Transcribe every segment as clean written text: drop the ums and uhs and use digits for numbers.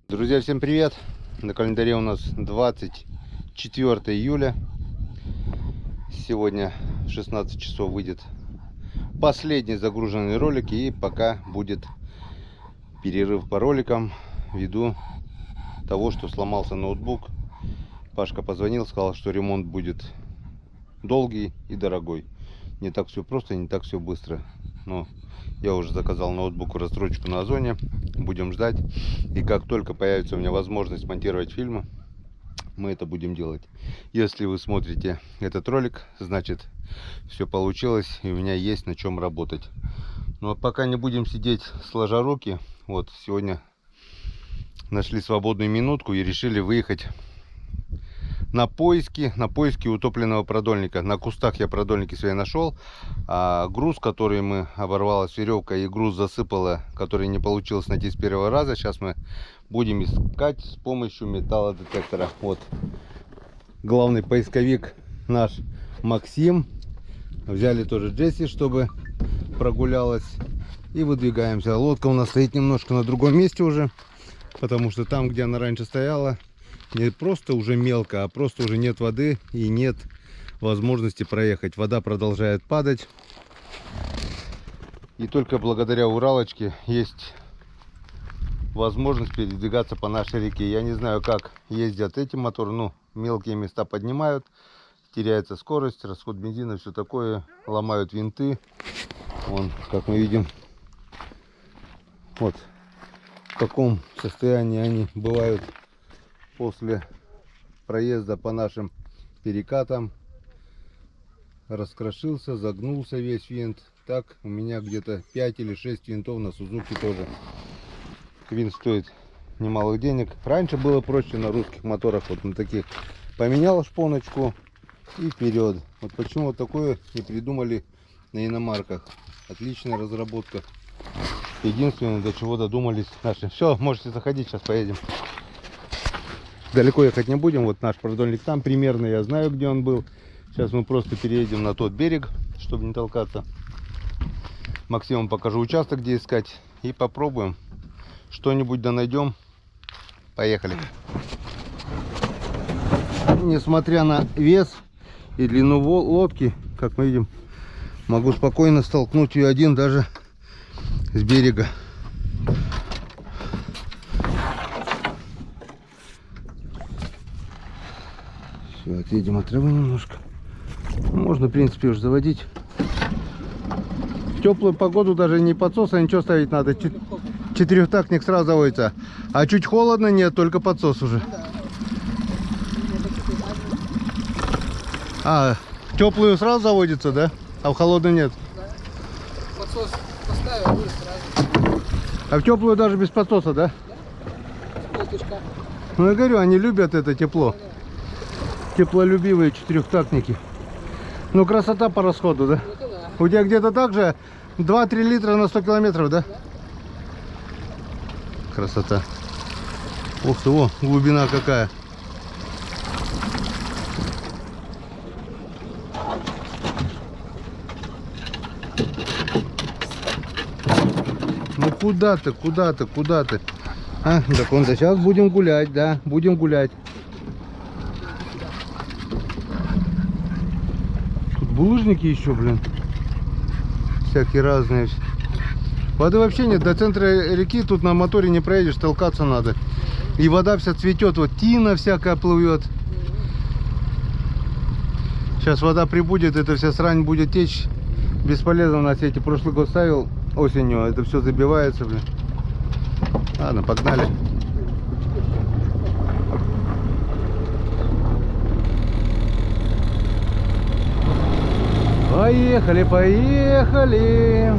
Друзья, всем привет! На календаре у нас 24 июля. Сегодня в 16 часов выйдет последний загруженный ролик, и пока будет перерыв по роликам ввиду того, что сломался ноутбук. Пашка позвонил, сказал, что ремонт будет долгий и дорогой. Не так все просто, не так все быстро. Но я уже заказал ноутбук в рассрочку на Озоне. Будем ждать. И как только появится у меня возможность монтировать фильмы, мы это будем делать. Если вы смотрите этот ролик, значит все получилось и у меня есть на чем работать. Но пока не будем сидеть сложа руки. Вот сегодня нашли свободную минутку и решили выехать на поиски утопленного продольника. На кустах я продольники свои нашел, а груз, который мы оборвалась веревка и груз засыпало, который не получилось найти с первого раза, сейчас мы будем искать с помощью металлодетектора. Вот главный поисковик наш Максим, взяли тоже Джесси, чтобы прогулялась, и выдвигаемся. Лодка у нас стоит немножко на другом месте уже, потому что там, где она раньше стояла, не просто уже мелко, а просто уже нет воды и нет возможности проехать. Вода продолжает падать. И только благодаря Уралочке есть возможность передвигаться по нашей реке. Я не знаю, как ездят эти моторы. Ну, мелкие места поднимают, теряется скорость, расход бензина, все такое. Ломают винты. Вон, как мы видим, вот в каком состоянии они бывают после проезда по нашим перекатам. Раскрошился, загнулся весь винт. Так у меня где-то 5 или 6 винтов на Сузуки тоже. Винт стоит немалых денег. Раньше было проще на русских моторах, вот на таких. Поменял шпоночку и вперед. Вот почему вот такое не придумали на иномарках. Отличная разработка. Единственное, до чего додумались наши. Все, можете заходить, сейчас поедем. Далеко ехать не будем. Вот наш продольник там примерно, я знаю, где он был. Сейчас мы просто переедем на тот берег, чтобы не толкаться. Максимум покажу участок, где искать, и попробуем что-нибудь да найдем. Поехали. Несмотря на вес и длину лодки, как мы видим, могу спокойно столкнуть ее один даже с берега. Все, отъедем от травы немножко. Можно, в принципе, уже заводить. В теплую погоду даже не подсоса, ничего ставить надо. Четырехтактник сразу заводится. А чуть холодно, нет, только подсос уже. А, теплую сразу заводится, да? А в холодную нет? Подсос поставил, будет сразу. А в теплую даже без подсоса, да? Полтушка. Ну, я говорю, они любят это тепло. Теплолюбивые четырехтактники. Ну, красота по расходу, да? Это да. У тебя где-то так же 2-3 литра на 100 километров, да? Красота. Ух ты, о, глубина какая. Ну куда ты, куда ты, куда ты? А, так он, сейчас будем гулять, да, будем гулять. Тут булыжники еще, блин. Всякие разные. Воды вообще нет, до центра реки тут на моторе не проедешь, толкаться надо. И вода вся цветет, вот тина всякая плывет. Сейчас вода прибудет, эта вся срань будет течь. Бесполезно на сети. Прошлый год ставил осенью, это все забивается, блин. Ладно, погнали. Поехали, поехали.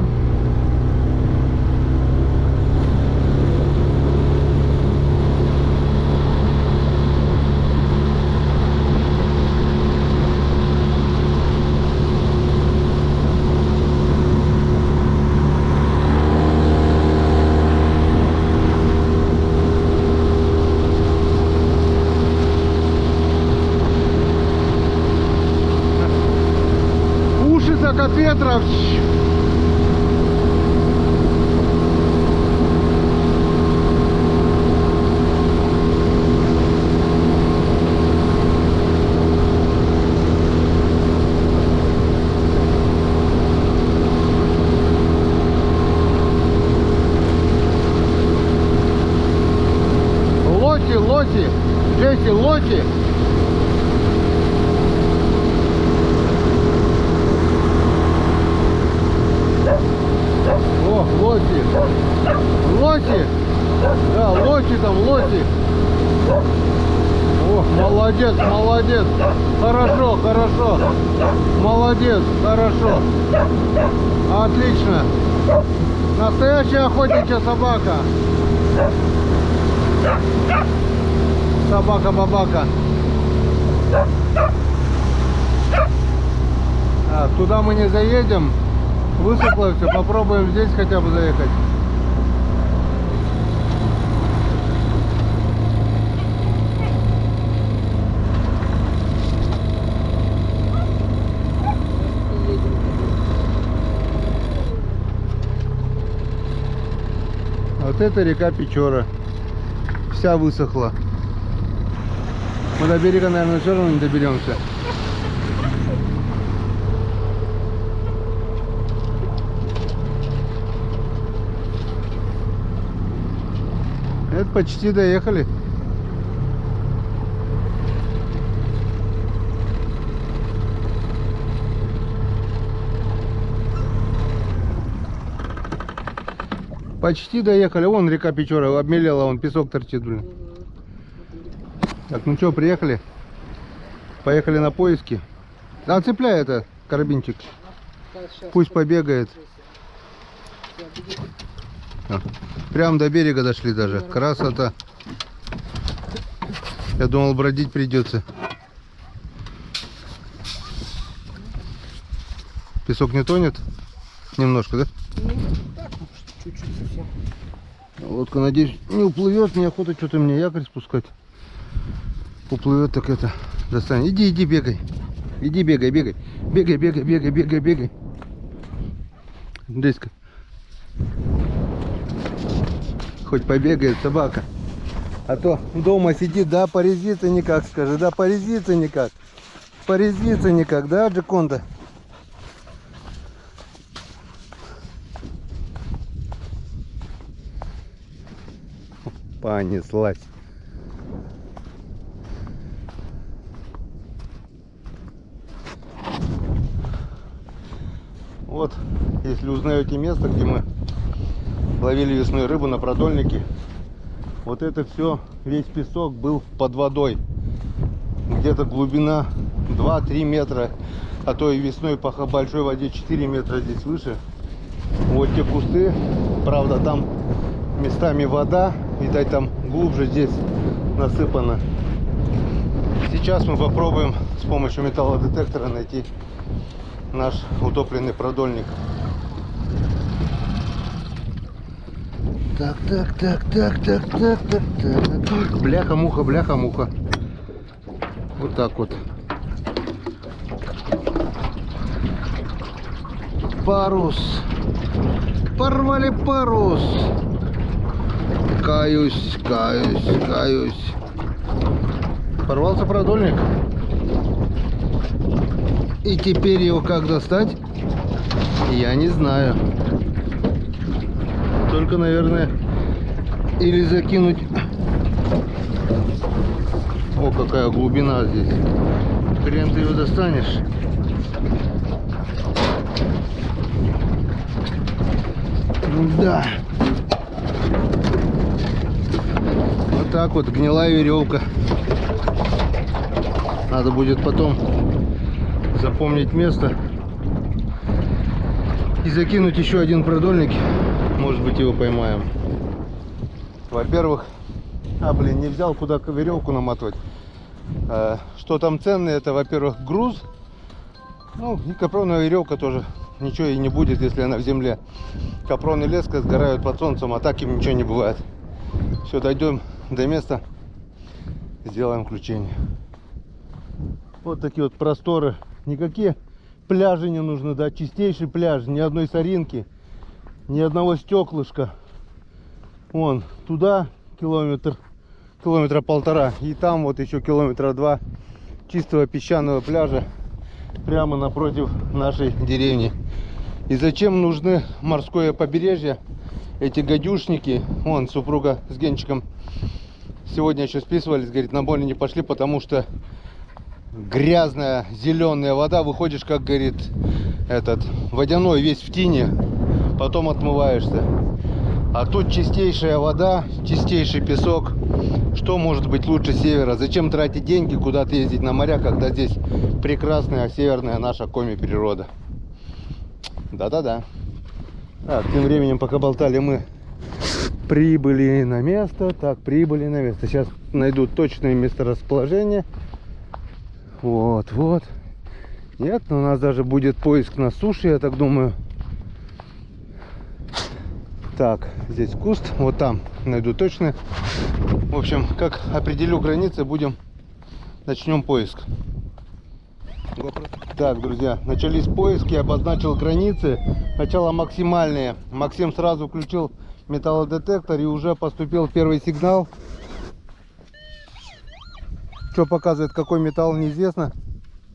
От ветра. лоси. Джесси, лоси. О, лоси. Лоси. Да, лоси там, лоси. О, молодец, молодец. Хорошо, хорошо. Молодец, хорошо. Отлично. Настоящая охотничья собака. Собака-бабака. Туда мы не заедем. Высохло все. Попробуем здесь хотя бы заехать. Вот это река Печора. Вся высохла. Мы до берега, наверное, все равно не доберемся. Это почти доехали. Почти доехали. Вон река Печора обмелела, вон песок торчит, блин. Так, ну что, приехали? Поехали на поиски. А, цепляй это, карабинчик. Пусть побегает. Прям до берега дошли даже. Красота. Я думал, бродить придется. Песок не тонет? Немножко, да? Чуть-чуть совсем. Лодка, надеюсь, не уплывет. Неохота что-то мне якорь спускать. Уплывет, так это достанет. Иди, иди, бегай. Иди, бегай, бегай. Бегай, бегай, бегай, бегай, бегай. Здесь-ка. Хоть побегает собака. А то дома сидит, да, порезвиться никак, скажи. Да, порезвиться никак. Порезвиться никак, да, Джаконда? Понеслась. Вот, если узнаете место, где мы ловили весной рыбу на продольнике, вот это все, весь песок был под водой. Где-то глубина 2-3 метра, а то и весной по большой воде 4 метра здесь выше. Вот те кусты, правда, там местами вода, видать, там глубже здесь насыпано. Сейчас мы попробуем с помощью металлодетектора найти наш утопленный продольник. Так, так, так, так, так, так, так, так. Бляха-муха, бляха-муха. Вот так вот. Парус. Порвали парус. Каюсь, каюсь, каюсь. Порвался продольник. И теперь его как достать, я не знаю. Только, наверное, или закинуть. О, какая глубина здесь. Хрен ты его достанешь. Да. Вот так вот, гнилая веревка. Надо будет потом запомнить место и закинуть еще один продольник. Может быть, его поймаем. Во-первых, не взял, куда веревку наматывать. Что там ценное, это, во-первых, груз. Ну, и капроновая веревка тоже. Ничего и не будет, если она в земле. Капрон и леска сгорают под солнцем, а так им ничего не бывает. Все, дойдем до места, сделаем включение. Вот такие вот просторы. Никакие пляжи не нужны, да, чистейший пляж, ни одной соринки, ни одного стеклышка. Вон туда километра полтора, и там вот еще километра 2 чистого песчаного пляжа прямо напротив нашей деревни. И зачем нужны морское побережье, эти гадюшники? Вон супруга с Генчиком Сегодня еще списывались, говорит, на море не пошли, потому что грязная зеленая вода. Выходишь, как, говорит, этот водяной весь в тине, потом отмываешься. А тут чистейшая вода, чистейший песок. Что может быть лучше севера? Зачем тратить деньги, куда-то ездить на моря, когда здесь прекрасная северная наша Коми природа? Да-да-да. Так, тем временем, пока болтали, мы прибыли на место. Так, прибыли на место. Сейчас найду точное месторасположение. Вот, вот. Нет, у нас даже будет поиск на суше, я так думаю. Так, здесь куст, вот там найду точно. В общем, как определю границы, начнем поиск. Так, друзья, начались поиски, обозначил границы. Сначала максимальные. Максим сразу включил металлодетектор и уже поступил первый сигнал. Что показывает, какой металл, неизвестно.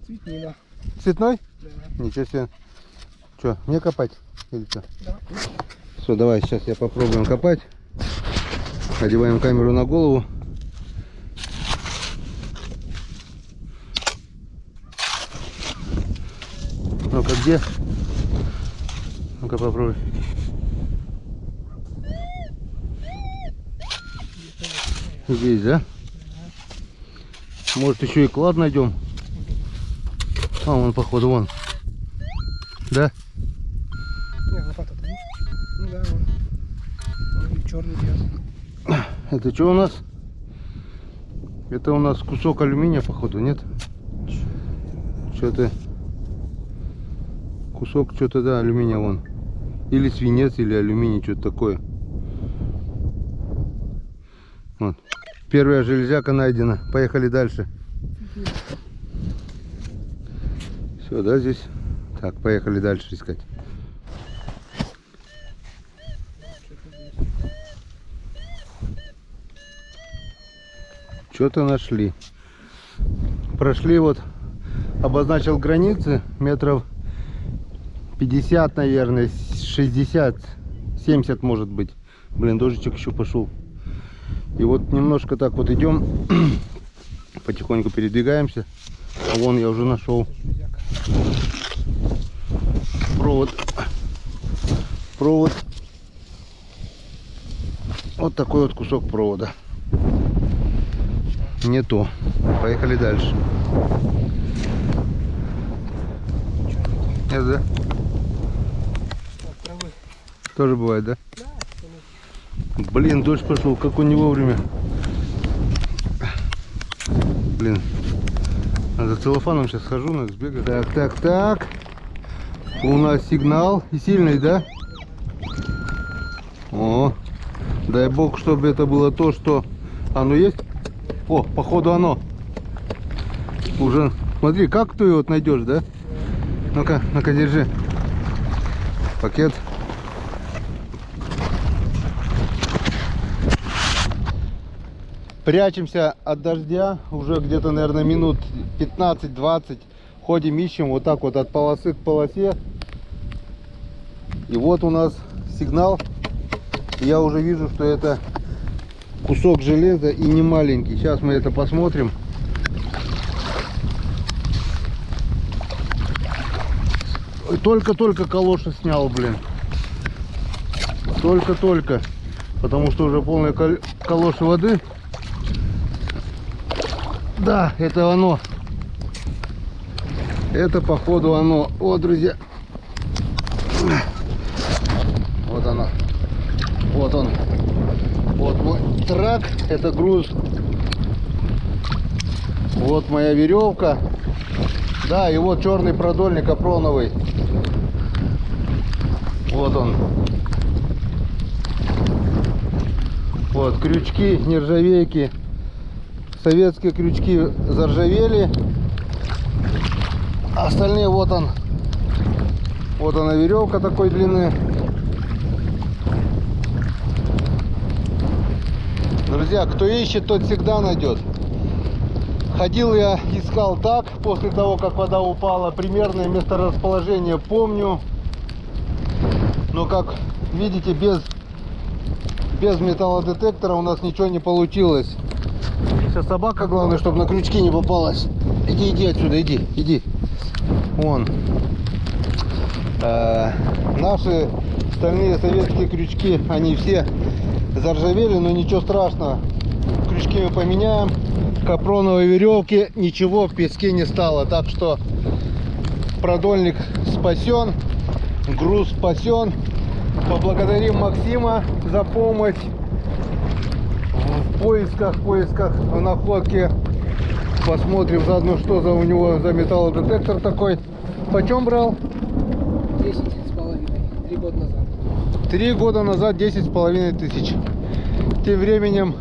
Цветнина. Цветной? Да. Ничего себе. Что, мне копать? Или что? Да. Все, давай, сейчас я попробуем копать. Одеваем камеру на голову. Ну-ка, где? Ну-ка, попробуй. Здесь, да? Может, еще и клад найдем? А, вон, походу, вон. Да? Не, лопата-то есть? Ну да, вон. Черный белый. Это что у нас? Это у нас кусок алюминия, походу, нет? Что-то... Кусок что-то, да, алюминия вон. Или свинец, или алюминий, что-то такое. Вот. Первая железяка найдена. Поехали дальше. Все, да, здесь? Так, поехали дальше искать. Что-то нашли. Прошли вот, обозначил границы метров 50, наверное, 60, 70 может быть. Блин, дождичек еще пошел. И вот немножко так вот идем, потихоньку передвигаемся. А вон я уже нашел провод. Вот такой вот кусок провода. Не то. Поехали дальше. Нет, да? Тоже бывает, да? Да. Блин, дождь пошел, как он не вовремя. Блин. За целлофаном сейчас схожу, надо сбегать. Так. У нас сигнал. И сильный, да? О, дай бог, чтобы это было то, что оно есть. О, походу оно. Уже, смотри, как ты его найдешь, да? Ну-ка, держи. Пакет. Прячемся от дождя. Уже где-то, наверное, минут 15-20. Ходим, ищем вот так вот от полосы к полосе. И вот у нас сигнал. Я уже вижу, что это кусок железа и не маленький. Сейчас мы это посмотрим. Только-только калоши снял, блин. Только-только. Потому что уже полная калоши воды. Да, это оно. Это походу оно. Вот, друзья. Вот оно. Вот он. Вот мой трак. Это груз. Вот моя веревка. Да, и вот черный продольник капроновый. Вот он. Вот крючки, нержавейки. Советские крючки заржавели. Остальные вот он. Вот она веревка такой длины. Друзья, кто ищет, тот всегда найдет. Ходил я, искал так, после того, как вода упала. Примерное месторасположение помню. Но, как видите, без металлодетектора у нас ничего не получилось. Наша собака, главное, чтобы на крючки не попалась. Иди, иди отсюда, иди, иди. Вон. Наши стальные советские крючки, они все заржавели, но ничего страшного. Крючки мы поменяем. Капроновой веревки, ничего в песке не стало. Так что продольник спасен, груз спасен. Поблагодарим Максима за помощь в поисках, в находке. Посмотрим заодно, что за у него за металлодетектор такой. Почем брал? 10,5. 3 года назад. 3 года назад 10,5 тысяч. Тем временем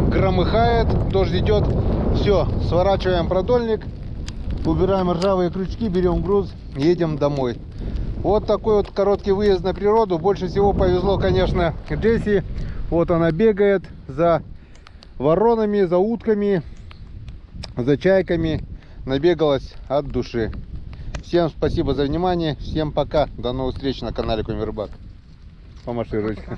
громыхает, дождь идет. Все, сворачиваем продольник, убираем ржавые крючки, берем груз, едем домой. Вот такой вот короткий выезд на природу. Больше всего повезло, конечно, Джесси. Вот она бегает за воронами, за утками, за чайками. Набегалась от души. Всем спасибо за внимание. Всем пока. До новых встреч на канале Коми Рыбак. Помаши ручкой.